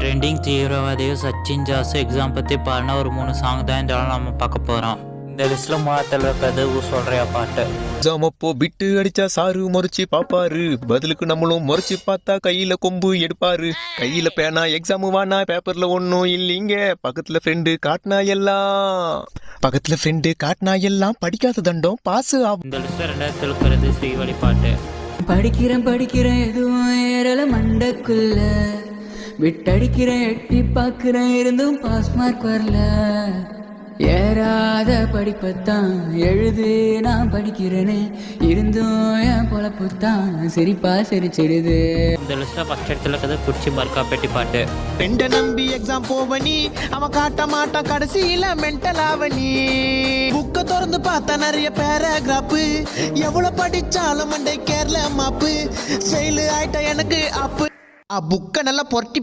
Trending தீவிரவாதிகள் சச்சின் ஜாஸ் exam பற்றி பாடின ஒரு 3 சாங் தான் இந்த நாள் நம்ம பார்க்க போகிறோம். இந்த லிஸ்ட்டில் மூணாத்தில் இருக்கிறது சொல்கிறியா பாட்டு. எக்ஸாம் அப்போ பிட்டு அடிச்சா சாரு முறைச்சி பாப்பாரு, பதிலுக்கு நம்மளும் முறைச்சி பார்த்தா கையில கொம்பு எடுப்பாரு. கையில பேனா எக்ஸாம் வானா பேப்பர்ல ஒன்னும் இல்லைங்க, பக்கத்துல ஃப்ரெண்டு காட்டினா எல்லாம் படிக்காத தண்டம் பாஸ் ஆகும். இந்த லிஸ்ட்டில் 2வது இருக்கிறது ஸ்ரீவழி பாட்டு. படிக்கிறேன் எதுவும் ஏறல மண்டக்குள்ள, விட்டடிக்கிறேன் எட்டி பார்க்கிறேன் இருந்தும் பாஸ் மார்க் வரல. ஏறாத படிப்பத்தான் எழுது நான் படிக்கிறேனே, இருந்தும் என் பொழப்புத்தான் சிரிப்பா சிரிச்சிடுது. இந்த லிஸ்ட்டில் ஃபர்ஸ்ட் இடத்துல இருக்கிறது குச்சி மர்க்கா பெட்டி பாட்டு. ஃப்ரெண்ட நம்பி எக்ஸாம் போவனி, அவன் காட்ட மாட்டான் கடைசியில மென்டல் ஆவனி. புக்க திறந்து பார்த்தா நிறைய பேராகிராஃபு, எவ்வளவு படிச்சாலும் மண்டை கேரள மாப்பு. ஃபெயில் ஆயிட்ட எனக்கு அப்பு. புக்க நல்லா பொரட்டி